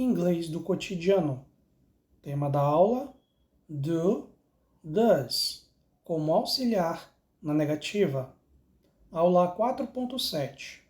inglês do cotidiano. Tema da aula: do, does, como auxiliar na negativa. Aula 4.7.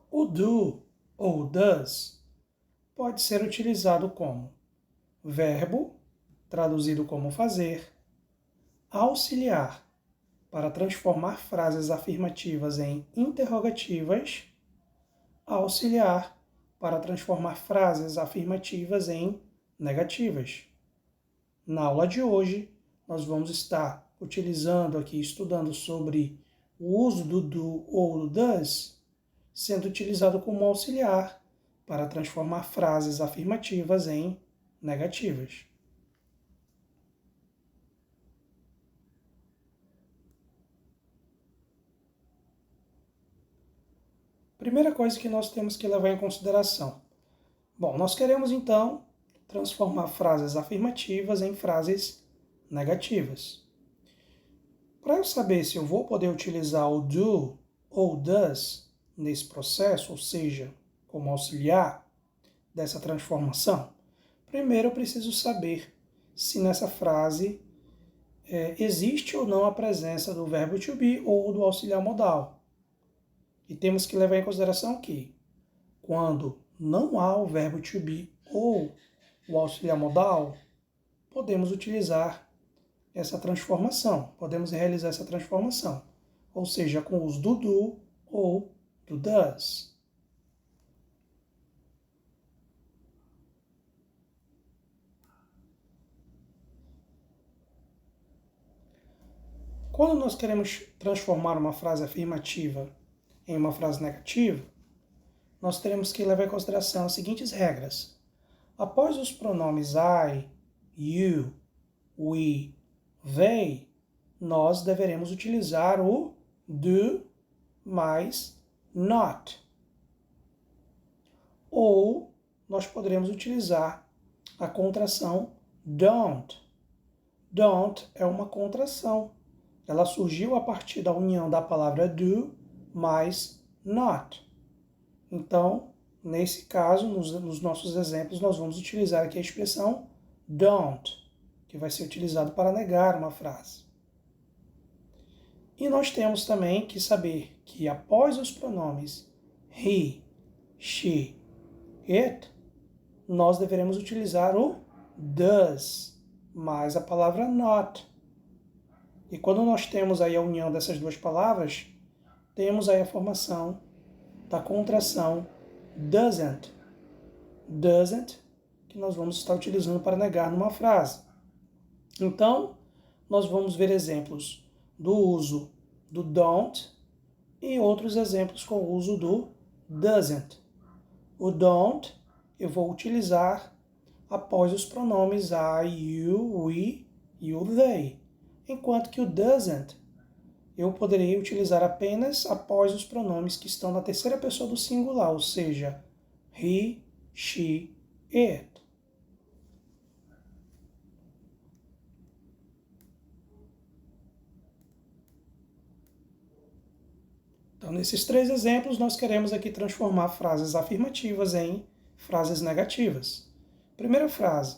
O do ou does pode ser utilizado como verbo, traduzido como fazer, auxiliar, para transformar frases afirmativas em interrogativas, auxiliar, para transformar frases afirmativas em negativas. Na aula de hoje, nós vamos estar utilizando aqui, estudando sobre o uso do do ou do does, sendo utilizado como auxiliar para transformar frases afirmativas em negativas. Primeira coisa que nós temos que levar em consideração. Bom, nós queremos então transformar frases afirmativas em frases negativas. Para eu saber se eu vou poder utilizar o do ou does nesse processo, ou seja, como auxiliar dessa transformação, primeiro eu preciso saber se nessa frase existe ou não a presença do verbo to be ou do auxiliar modal. E temos que levar em consideração que, quando não há o verbo to be ou o auxiliar modal, podemos utilizar essa transformação, podemos realizar essa transformação, ou seja, com o uso do do ou do does. Quando nós queremos transformar uma frase afirmativa em uma frase negativa, nós teremos que levar em consideração as seguintes regras. Após os pronomes I, you, we, they, nós deveremos utilizar o do mais not. Ou nós poderemos utilizar a contração don't. Don't é uma contração. Ela surgiu a partir da união da palavra do mais not. Então, nesse caso, nos nossos exemplos, nós vamos utilizar aqui a expressão don't, que vai ser utilizado para negar uma frase. E nós temos também que saber que após os pronomes he, she, it, nós deveremos utilizar o does mais a palavra not. E quando nós temos aí a união dessas duas palavras, temos aí a formação da contração doesn't. Doesn't, que nós vamos estar utilizando para negar numa frase. Então, nós vamos ver exemplos do uso do don't e outros exemplos com o uso do doesn't. O don't eu vou utilizar após os pronomes I, you, we e o they. Enquanto que o doesn't eu poderia utilizar apenas após os pronomes que estão na terceira pessoa do singular, ou seja, he, she, it. Então, nesses três exemplos, nós queremos aqui transformar frases afirmativas em frases negativas. Primeira frase,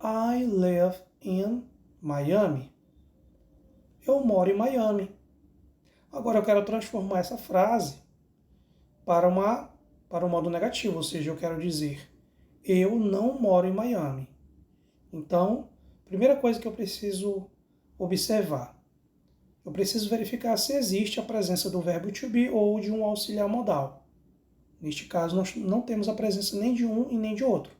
I live in Miami. Eu moro em Miami. Agora eu quero transformar essa frase para o modo negativo, ou seja, eu quero dizer, eu não moro em Miami. Então, primeira coisa que eu preciso observar, eu preciso verificar se existe a presença do verbo to be ou de um auxiliar modal. Neste caso, nós não temos a presença nem de um e nem de outro.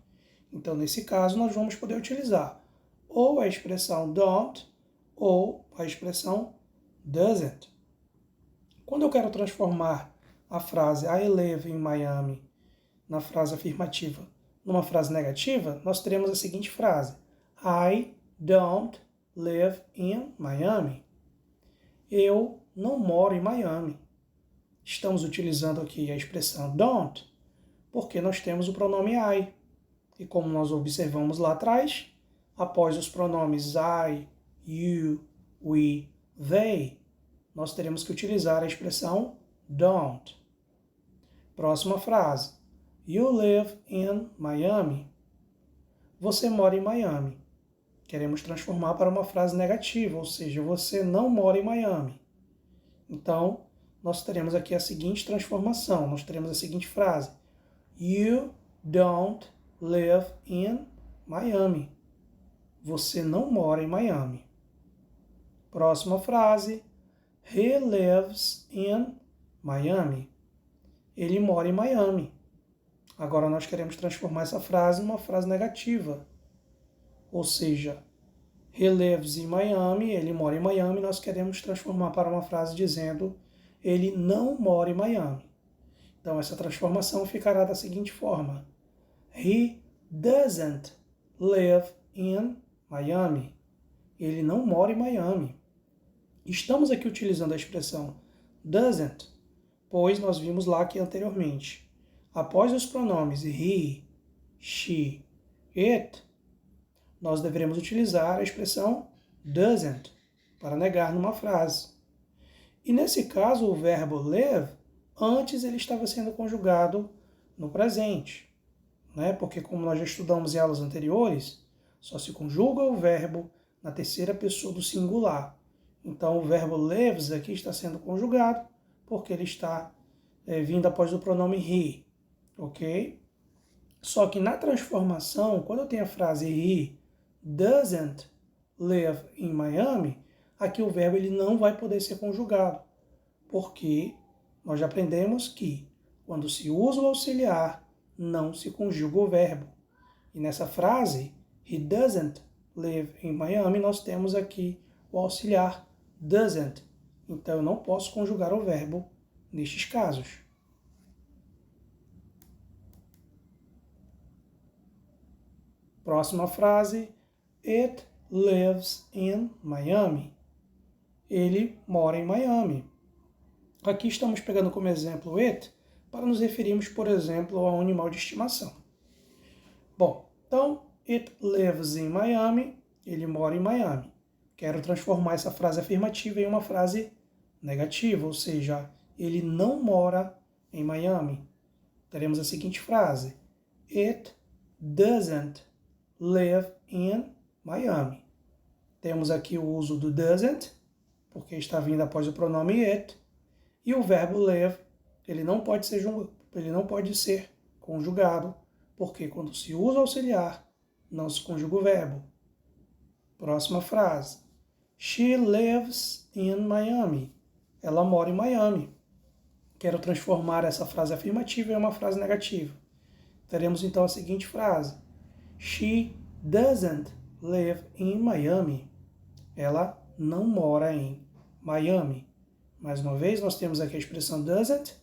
Então, nesse caso, nós vamos poder utilizar ou a expressão don't ou a expressão doesn't. Quando eu quero transformar a frase I live in Miami na frase afirmativa numa frase negativa, nós teremos a seguinte frase: I don't live in Miami. Eu não moro em Miami. Estamos utilizando aqui a expressão don't porque nós temos o pronome I. E como nós observamos lá atrás, após os pronomes I, you, we, they, nós teremos que utilizar a expressão don't. Próxima frase. You live in Miami. Você mora em Miami. Queremos transformar para uma frase negativa, ou seja, você não mora em Miami. Então, nós teremos aqui a seguinte transformação, nós teremos a seguinte frase. You don't live in Miami. Você não mora em Miami. Próxima frase. He lives in Miami. Ele mora em Miami. Agora nós queremos transformar essa frase numa frase negativa. Ou seja, he lives in Miami, ele mora em Miami, nós queremos transformar para uma frase dizendo ele não mora em Miami. Então essa transformação ficará da seguinte forma. He doesn't live in Miami. Ele não mora em Miami. Estamos aqui utilizando a expressão doesn't, pois nós vimos lá que anteriormente, após os pronomes he, she, it, nós deveremos utilizar a expressão doesn't para negar numa frase. E nesse caso, o verbo live, antes ele estava sendo conjugado no presente, né? Porque como nós já estudamos em aulas anteriores, só se conjuga o verbo na terceira pessoa do singular. Então, o verbo lives aqui está sendo conjugado porque ele está vindo após o pronome he, ok? Só que na transformação, quando eu tenho a frase he doesn't live in Miami, aqui o verbo ele não vai poder ser conjugado, porque nós já aprendemos que quando se usa o auxiliar, não se conjuga o verbo. E nessa frase, he doesn't live in Miami, nós temos aqui o auxiliar doesn't. Então, eu não posso conjugar o verbo nestes casos. Próxima frase. It lives in Miami. Ele mora em Miami. Aqui estamos pegando como exemplo it para nos referirmos, por exemplo, a um animal de estimação. Bom, então, it lives in Miami. Ele mora em Miami. Quero transformar essa frase afirmativa em uma frase negativa, ou seja, ele não mora em Miami. Teremos a seguinte frase. It doesn't live in Miami. Temos aqui o uso do doesn't, porque está vindo após o pronome it, e o verbo live, ele não pode ser conjugado, porque quando se usa auxiliar, não se conjuga o verbo. Próxima frase. She lives in Miami. Ela mora em Miami. Quero transformar essa frase afirmativa em uma frase negativa. Teremos então a seguinte frase. She doesn't live in Miami. Ela não mora em Miami. Mais uma vez, nós temos aqui a expressão doesn't,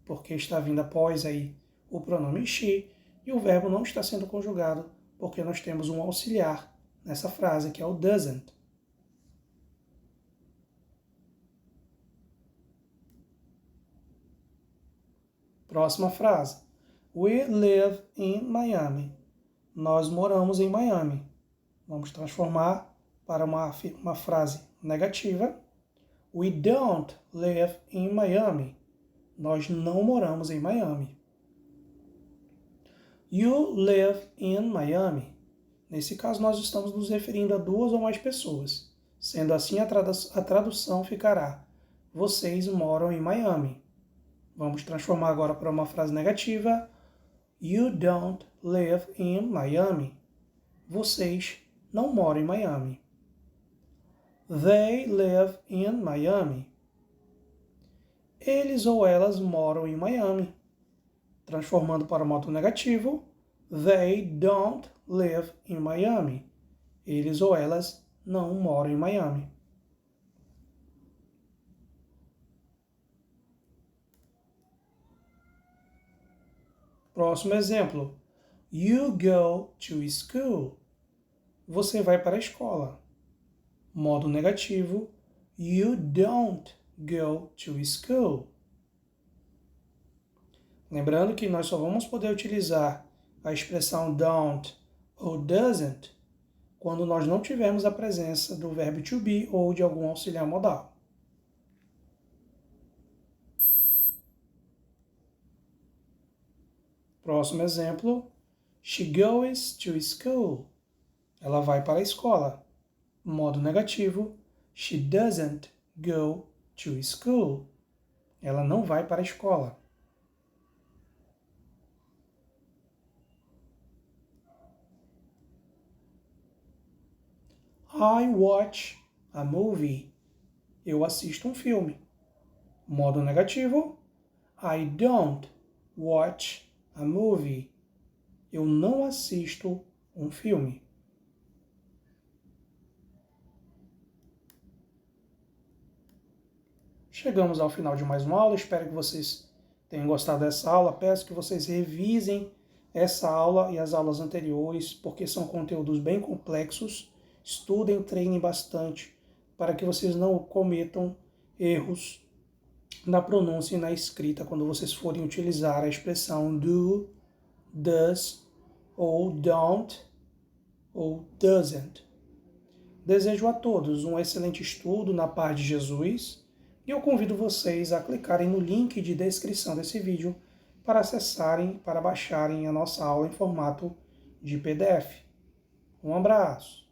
porque está vindo após aí o pronome she, e o verbo não está sendo conjugado, porque nós temos um auxiliar nessa frase, que é o doesn't. Próxima frase. We live in Miami. Nós moramos em Miami. Vamos transformar para uma frase negativa. We don't live in Miami. Nós não moramos em Miami. You live in Miami. Nesse caso, nós estamos nos referindo a duas ou mais pessoas. Sendo assim, a tradução ficará: vocês moram em Miami. Vamos transformar agora para uma frase negativa. You don't live in Miami. Vocês não moram em Miami. They live in Miami. Eles ou elas moram em Miami. Transformando para o modo negativo. They don't live in Miami. Eles ou elas não moram em Miami. Próximo exemplo. You go to school. Você vai para a escola. Modo negativo. You don't go to school. Lembrando que nós só vamos poder utilizar a expressão don't ou doesn't quando nós não tivermos a presença do verbo to be ou de algum auxiliar modal. Próximo exemplo. She goes to school. Ela vai para a escola. Modo negativo. She doesn't go to school. Ela não vai para a escola. I watch a movie. Eu assisto um filme. Modo negativo. I don't watch a movie. Eu não assisto um filme. Chegamos ao final de mais uma aula. Espero que vocês tenham gostado dessa aula. Peço que vocês revisem essa aula e as aulas anteriores, porque são conteúdos bem complexos. Estudem, treinem bastante, para que vocês não cometam erros na pronúncia e na escrita quando vocês forem utilizar a expressão do, does, ou don't, ou doesn't. Desejo a todos um excelente estudo na paz de Jesus e eu convido vocês a clicarem no link de descrição desse vídeo para acessarem, para baixarem a nossa aula em formato de PDF. Um abraço!